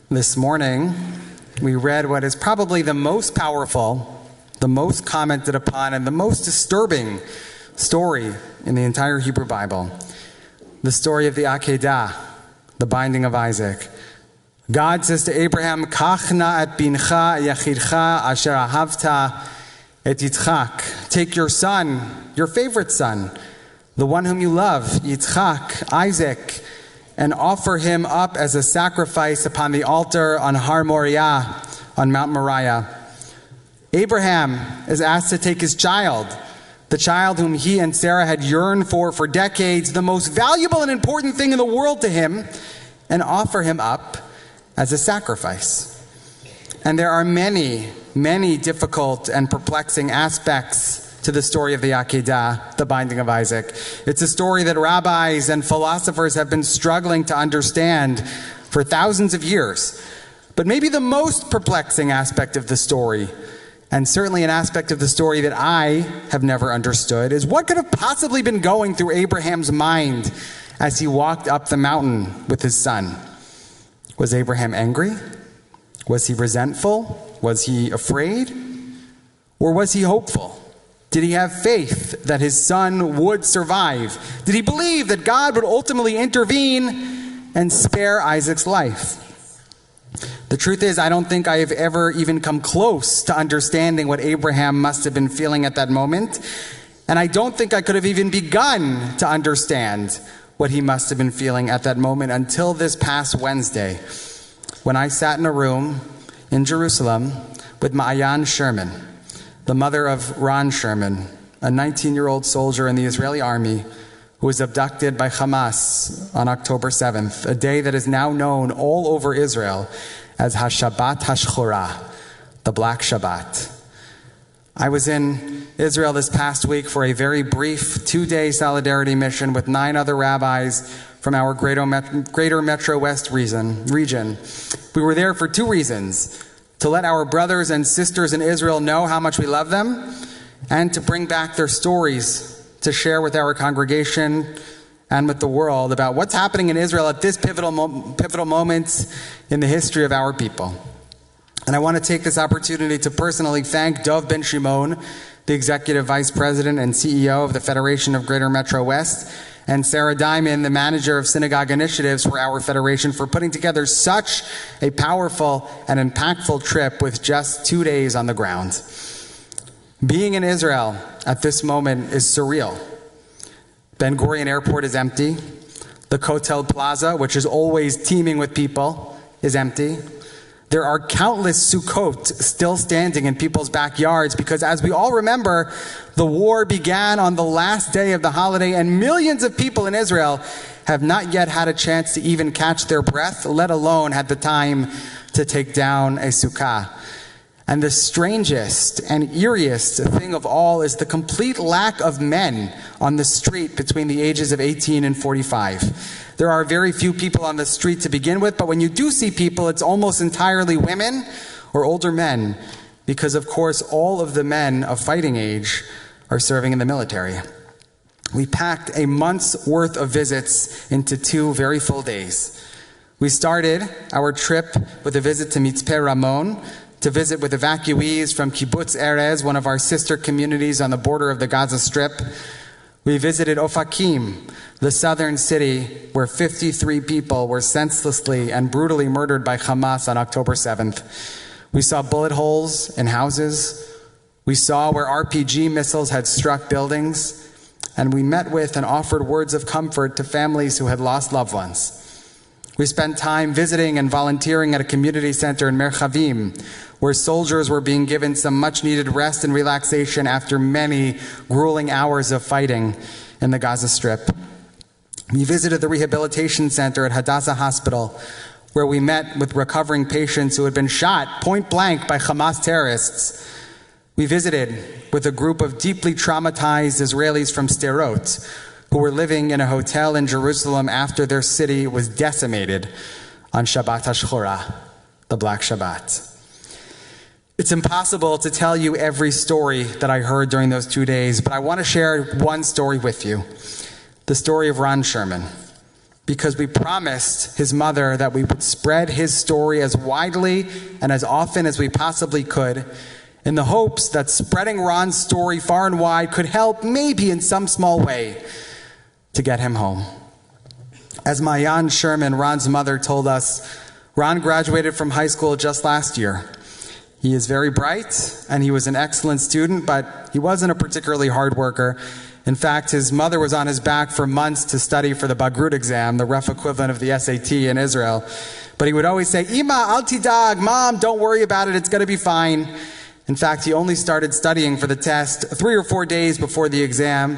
This morning, we read what is probably the most powerful, the most commented upon, and the most disturbing story in the entire Hebrew Bible. The story of the Akedah, the binding of Isaac. God says to Abraham, Kach na et bincha yachidcha asher ahavta et Yitzchak. Take your son, your favorite son, the one whom you love, Yitzchak, Isaac, and offer him up as a sacrifice upon the altar on Har Moriah, on Mount Moriah. Abraham is asked to take his child, the child whom he and Sarah had yearned for decades, the most valuable and important thing in the world to him, and offer him up as a sacrifice. And there are many, many difficult and perplexing aspects to the story of the Akedah, the binding of Isaac. It's a story that rabbis and philosophers have been struggling to understand for thousands of years. But maybe the most perplexing aspect of the story, and certainly an aspect of the story that I have never understood, is what could have possibly been going through Abraham's mind as he walked up the mountain with his son. Was Abraham angry? Was he resentful? Was he afraid? Or was he hopeful? Did he have faith that his son would survive? Did he believe that God would ultimately intervene and spare Isaac's life? The truth is, I don't think I have ever even come close to understanding what Abraham must have been feeling at that moment. And I don't think I could have even begun to understand what he must have been feeling at that moment until this past Wednesday, when I sat in a room in Jerusalem with Ma'ayan Sherman, the mother of Ron Sherman, a 19-year-old soldier in the Israeli army who was abducted by Hamas on October 7th, a day that is now known all over Israel as HaShabbat HaShchora, the Black Shabbat. I was in Israel this past week for a very brief 2-day solidarity mission with 9 other rabbis from our greater Metro West region. We were there for 2 reasons: to let our brothers and sisters in Israel know how much we love them, and to bring back their stories to share with our congregation and with the world about what's happening in Israel at this pivotal moment in the history of our people. And I want to take this opportunity to personally thank Dov Ben Shimon, the Executive Vice President and CEO of the Federation of Greater Metro West, and Sarah Diamond, the Manager of Synagogue Initiatives for our Federation, for putting together such a powerful and impactful trip with just 2 days on the ground. Being in Israel at this moment is surreal. Ben Gurion Airport is empty. The Kotel Plaza, which is always teeming with people, is empty. There are countless Sukkot still standing in people's backyards because, as we all remember, the war began on the last day of the holiday, and millions of people in Israel have not yet had a chance to even catch their breath, let alone had the time to take down a sukkah. And the strangest and eeriest thing of all is the complete lack of men on the street between the ages of 18 and 45. There are very few people on the street to begin with, but when you do see people, it's almost entirely women or older men, because of course all of the men of fighting age are serving in the military. We packed a month's worth of visits into 2 very full days. We started our trip with a visit to Mitzpeh Ramon, to visit with evacuees from Kibbutz Erez, one of our sister communities on the border of the Gaza Strip. We visited Ofakim, the southern city where 53 people were senselessly and brutally murdered by Hamas on October 7th. We saw bullet holes in houses. We saw where RPG missiles had struck buildings. And we met with and offered words of comfort to families who had lost loved ones. We spent time visiting and volunteering at a community center in Merchavim, where soldiers were being given some much-needed rest and relaxation after many grueling hours of fighting in the Gaza Strip. We visited the rehabilitation center at Hadassah Hospital, where we met with recovering patients who had been shot point blank by Hamas terrorists. We visited with a group of deeply traumatized Israelis from Sderot, who were living in a hotel in Jerusalem after their city was decimated on Shabbat HaShchora, the Black Shabbat. It's impossible to tell you every story that I heard during those 2 days, but I want to share one story with you. The story of Ron Sherman. because we promised his mother that we would spread his story as widely and as often as we possibly could, in the hopes that spreading Ron's story far and wide could help, maybe in some small way, to get him home. As Maayan Sherman, Ron's mother, told us, Ron graduated from high school just last year. He is very bright, and he was an excellent student, but he wasn't a particularly hard worker. In fact, his mother was on his back for months to study for the Bagrut exam, the rough equivalent of the SAT in Israel. But he would always say, Ima, al tidag, Mom, don't worry about it, it's going to be fine. In fact, he only started studying for the test 3 or 4 days before the exam,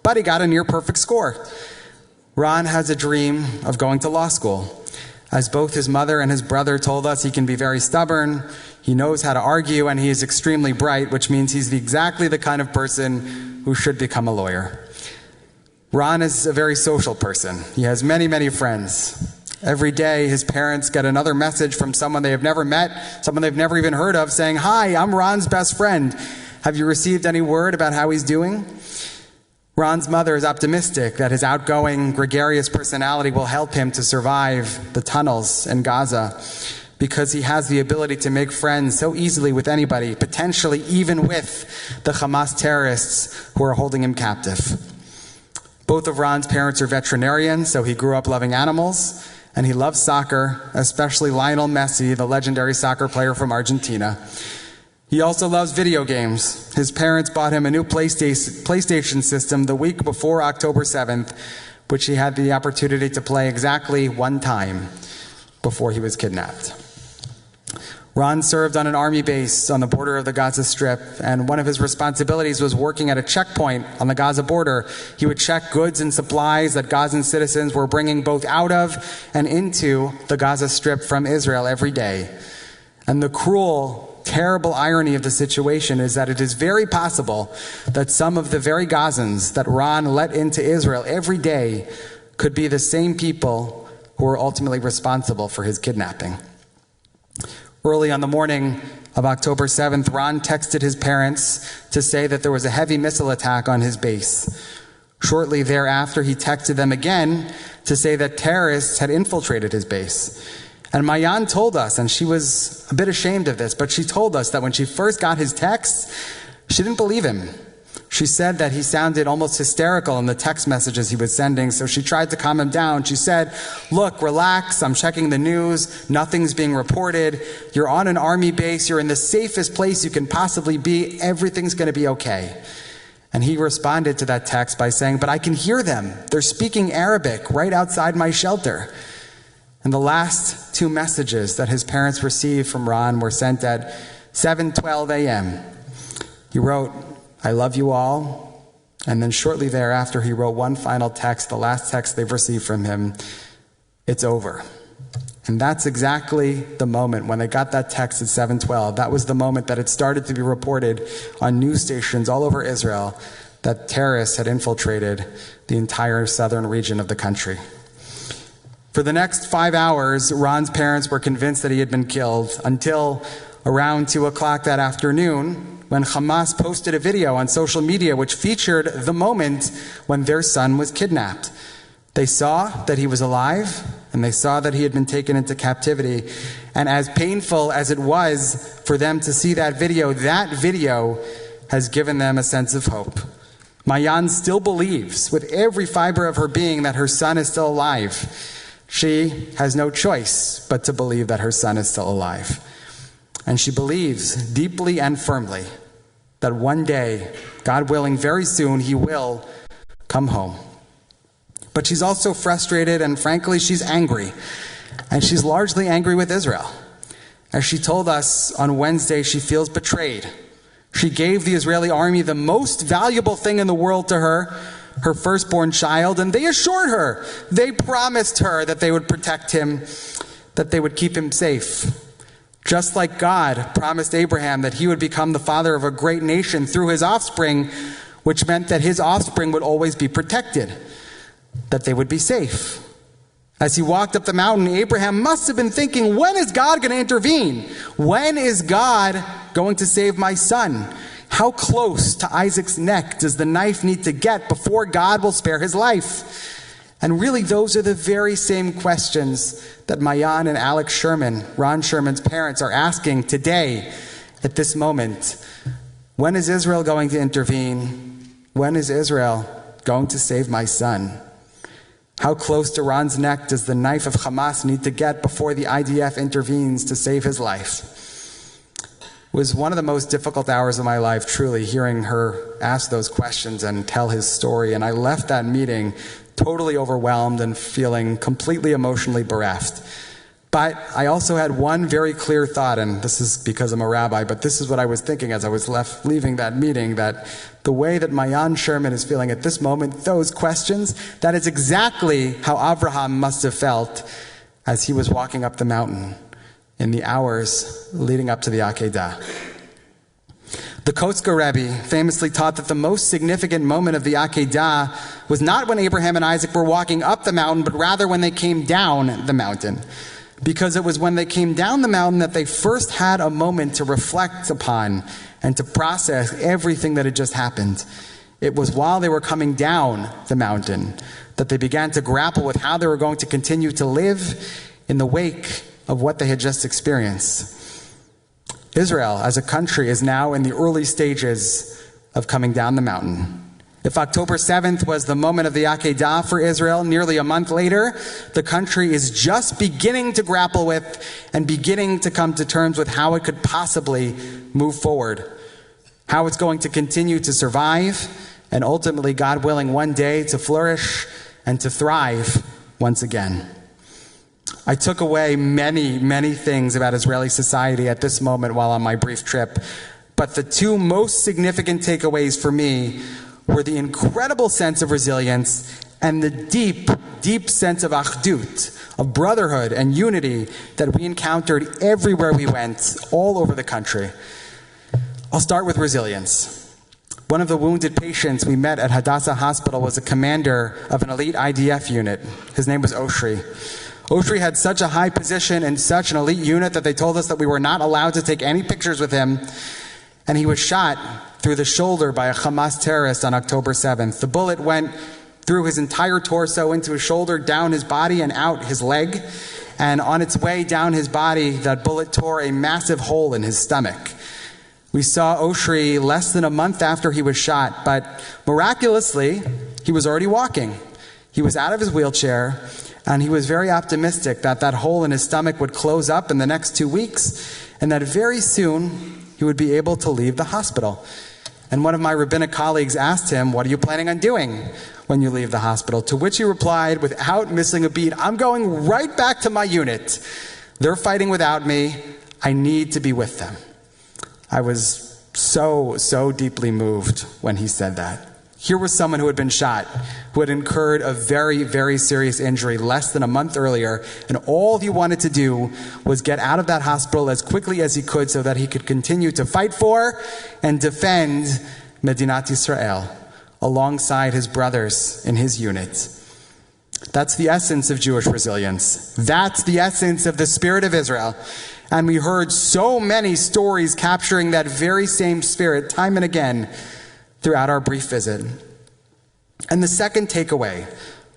but he got a near-perfect score. Ron has a dream of going to law school. As both his mother and his brother told us, he can be very stubborn, he knows how to argue, and he is extremely bright, which means he's exactly the kind of person who should become a lawyer. Ron is a very social person. He has many, many friends. Every day, his parents get another message from someone they have never met, someone they've never even heard of, saying, Hi, I'm Ron's best friend. Have you received any word about how he's doing? Ron's mother is optimistic that his outgoing, gregarious personality will help him to survive the tunnels in Gaza, because he has the ability to make friends so easily with anybody, potentially even with the Hamas terrorists who are holding him captive. Both of Ron's parents are veterinarians, so he grew up loving animals, and he loves soccer, especially Lionel Messi, the legendary soccer player from Argentina. He also loves video games. His parents bought him a new PlayStation system the week before October 7th, which he had the opportunity to play exactly one time before he was kidnapped. Ron served on an army base on the border of the Gaza Strip, and one of his responsibilities was working at a checkpoint on the Gaza border. He would check goods and supplies that Gazan citizens were bringing both out of and into the Gaza Strip from Israel every day. And the cruel, terrible irony of the situation is that it is very possible that some of the very Gazans that Ron let into Israel every day could be the same people who were ultimately responsible for his kidnapping. Early on the morning of October 7th, Ron texted his parents to say that there was a heavy missile attack on his base. Shortly thereafter, he texted them again to say that terrorists had infiltrated his base. And Maayan told us, and she was a bit ashamed of this, but she told us that when she first got his texts, she didn't believe him. She said that he sounded almost hysterical in the text messages he was sending, so she tried to calm him down. She said, Look, relax, I'm checking the news, nothing's being reported, you're on an army base, you're in the safest place you can possibly be, everything's going to be okay. And he responded to that text by saying, But I can hear them, they're speaking Arabic right outside my shelter. And the last 2 messages that his parents received from Ron were sent at 7:12 a.m. He wrote, I love you all. And then shortly thereafter, he wrote one final text, the last text they've received from him. It's over. And that's exactly the moment when they got that text at 7:12. That was the moment that it started to be reported on news stations all over Israel that terrorists had infiltrated the entire southern region of the country. For the next 5 hours, Ron's parents were convinced that he had been killed until around 2 o'clock that afternoon, when Hamas posted a video on social media which featured the moment when their son was kidnapped. They saw that he was alive, and they saw that he had been taken into captivity. And as painful as it was for them to see that video has given them a sense of hope. Maayan still believes with every fiber of her being that her son is still alive. She has no choice but to believe that her son is still alive. And she believes deeply and firmly that one day, God willing, very soon, he will come home. But she's also frustrated, and frankly, she's angry. And she's largely angry with Israel. As she told us on Wednesday, she feels betrayed. She gave the Israeli army the most valuable thing in the world to her firstborn child, and they assured her, they promised her that they would protect him, that they would keep him safe. Just like God promised Abraham that he would become the father of a great nation through his offspring, which meant that his offspring would always be protected, that they would be safe. As he walked up the mountain, Abraham must have been thinking, when is God going to intervene? When is God going to save my son? How close to Isaac's neck does the knife need to get before God will spare his life? And really, those are the very same questions that Mayan and Alex Sherman, Ron Sherman's parents, are asking today at this moment. When is Israel going to intervene? When is Israel going to save my son? How close to Ron's neck does the knife of Hamas need to get before the IDF intervenes to save his life? It was one of the most difficult hours of my life, truly, hearing her ask those questions and tell his story. And I left that meeting totally overwhelmed and feeling completely emotionally bereft. But I also had one very clear thought, and this is because I'm a rabbi, but this is what I was thinking as I was leaving that meeting, that the way that Mayan Sherman is feeling at this moment, those questions, that is exactly how Abraham must have felt as he was walking up the mountain in the hours leading up to the Akedah. The Kotzker Rebbe famously taught that the most significant moment of the Akedah was not when Abraham and Isaac were walking up the mountain, but rather when they came down the mountain. Because it was when they came down the mountain that they first had a moment to reflect upon and to process everything that had just happened. It was while they were coming down the mountain that they began to grapple with how they were going to continue to live in the wake of what they had just experienced. Israel, as a country, is now in the early stages of coming down the mountain. If October 7th was the moment of the Akedah for Israel, nearly a month later, the country is just beginning to grapple with and beginning to come to terms with how it could possibly move forward, how it's going to continue to survive, and ultimately, God willing, one day to flourish and to thrive once again. I took away many, many things about Israeli society at this moment while on my brief trip, but the two most significant takeaways for me were the incredible sense of resilience and the deep, deep sense of achdut, of brotherhood and unity that we encountered everywhere we went, all over the country. I'll start with resilience. One of the wounded patients we met at Hadassah Hospital was a commander of an elite IDF unit. His name was Oshri. Oshri had such a high position in such an elite unit that they told us that we were not allowed to take any pictures with him, and he was shot through the shoulder by a Hamas terrorist on October 7th. The bullet went through his entire torso, into his shoulder, down his body, and out his leg. And on its way down his body, that bullet tore a massive hole in his stomach. We saw Oshri less than a month after he was shot, but miraculously, he was already walking. He was out of his wheelchair, and he was very optimistic that that hole in his stomach would close up in the next 2 weeks, and that very soon he would be able to leave the hospital. And one of my rabbinic colleagues asked him, "What are you planning on doing when you leave the hospital?" To which he replied, without missing a beat, "I'm going right back to my unit. They're fighting without me. I need to be with them." I was so deeply moved when he said that. Here was someone who had been shot, who had incurred a very, very serious injury less than a month earlier, and all he wanted to do was get out of that hospital as quickly as he could so that he could continue to fight for and defend Medinat Yisrael alongside his brothers in his unit. That's the essence of Jewish resilience. That's the essence of the spirit of Israel. And we heard so many stories capturing that very same spirit time and again throughout our brief visit. And the second takeaway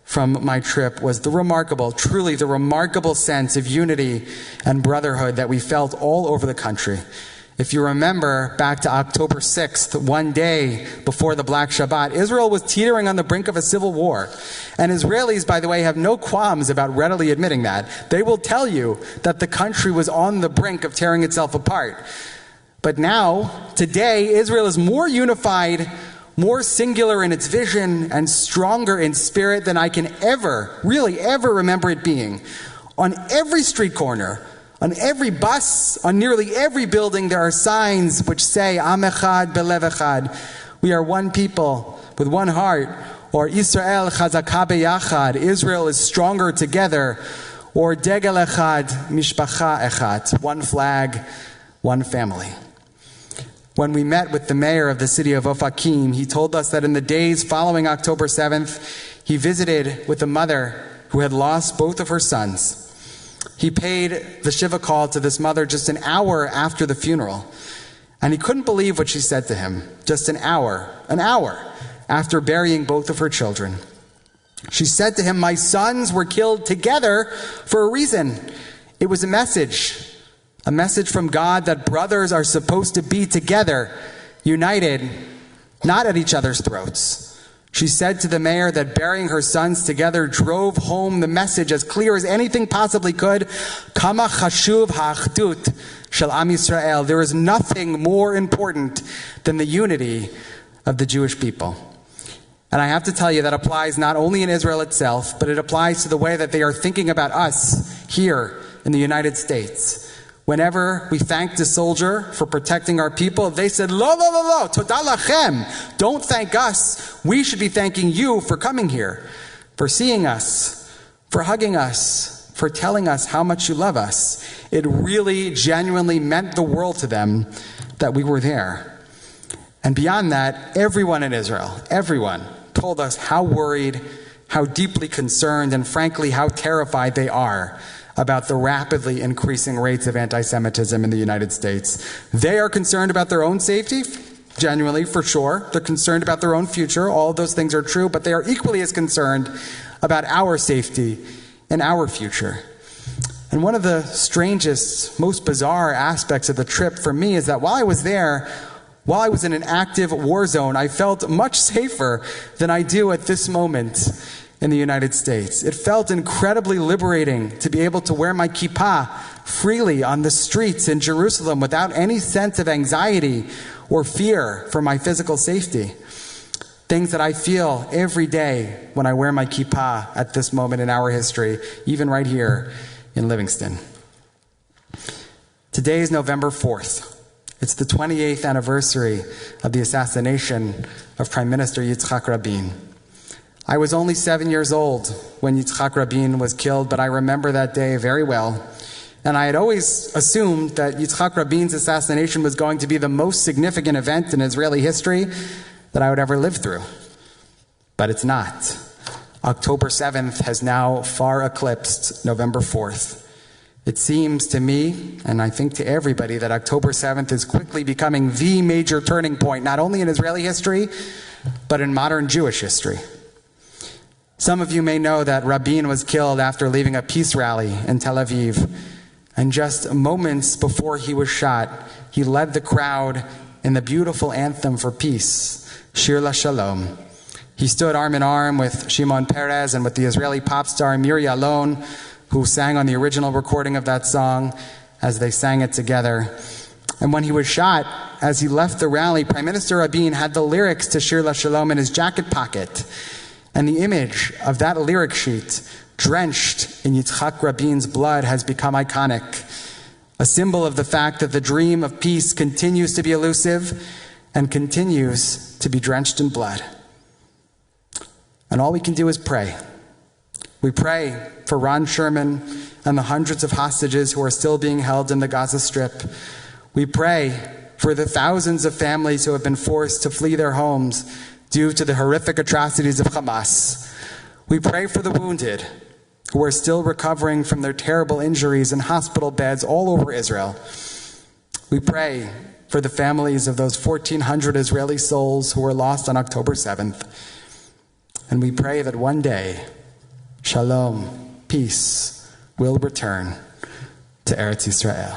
from my trip was the remarkable, truly the remarkable sense of unity and brotherhood that we felt all over the country. If you remember back to October 6th, one day before the Black Shabbat, Israel was teetering on the brink of a civil war. And Israelis, by the way, have no qualms about readily admitting that. They will tell you that the country was on the brink of tearing itself apart. But now, today, Israel is more unified, more singular in its vision, and stronger in spirit than I can ever, really ever remember it being. On every street corner, on every bus, on nearly every building, there are signs which say, Am echad belev echad. We are one people with one heart. Or Israel chazaka beyachad. Israel is stronger together. Or degel echad, mishpacha echad. One flag, one family. When we met with the mayor of the city of Ofakim, he told us that in the days following October 7th, he visited with a mother who had lost both of her sons. He paid the Shiva call to this mother just an hour after the funeral. And he couldn't believe what she said to him. Just an hour after burying both of her children. She said to him, "My sons were killed together for a reason." It was a message from God that brothers are supposed to be together, united, not at each other's throats. She said to the mayor that burying her sons together drove home the message as clear as anything possibly could. Kama chashuv ha'achdut shel Am Yisrael. There is nothing more important than the unity of the Jewish people. And I have to tell you that applies not only in Israel itself, but it applies to the way that they are thinking about us here in the United States. Whenever we thanked a soldier for protecting our people, they said, "Lo, lo, lo, lo, toda lachem." Don't thank us. We should be thanking you for coming here, for seeing us, for hugging us, for telling us how much you love us. It really, genuinely meant the world to them that we were there. And beyond that, everyone in Israel, everyone, told us how worried, how deeply concerned, and frankly, how terrified they are about the rapidly increasing rates of anti-Semitism in the United States. They are concerned about their own safety, genuinely, for sure. They're concerned about their own future. All of those things are true, but they are equally as concerned about our safety and our future. And one of the strangest, most bizarre aspects of the trip for me is that while I was there, while I was in an active war zone, I felt much safer than I do at this moment in the United States. It felt incredibly liberating to be able to wear my kippah freely on the streets in Jerusalem without any sense of anxiety or fear for my physical safety. Things that I feel every day when I wear my kippah at this moment in our history, even right here in Livingston. Today is November 4th. It's the 28th anniversary of the assassination of Prime Minister Yitzhak Rabin. I was only 7 years old when Yitzhak Rabin was killed, but I remember that day very well. And I had always assumed that Yitzhak Rabin's assassination was going to be the most significant event in Israeli history that I would ever live through. But it's not. October 7th has now far eclipsed November 4th. It seems to me, and I think to everybody, that October 7th is quickly becoming the major turning point, not only in Israeli history, but in modern Jewish history. Some of you may know that Rabin was killed after leaving a peace rally in Tel Aviv. And just moments before he was shot, he led the crowd in the beautiful anthem for peace, Shir LaShalom. He stood arm in arm with Shimon Peres and with the Israeli pop star Miri Alon, who sang on the original recording of that song as they sang it together. And when he was shot, as he left the rally, Prime Minister Rabin had the lyrics to Shir LaShalom in his jacket pocket. And the image of that lyric sheet, drenched in Yitzhak Rabin's blood, has become iconic. A symbol of the fact that the dream of peace continues to be elusive and continues to be drenched in blood. And all we can do is pray. We pray for Ron Sherman and the hundreds of hostages who are still being held in the Gaza Strip. We pray for the thousands of families who have been forced to flee their homes due to the horrific atrocities of Hamas. We pray for the wounded who are still recovering from their terrible injuries in hospital beds all over Israel. We pray for the families of those 1,400 Israeli souls who were lost on October 7th. And we pray that one day, Shalom, peace, will return to Eretz Yisrael.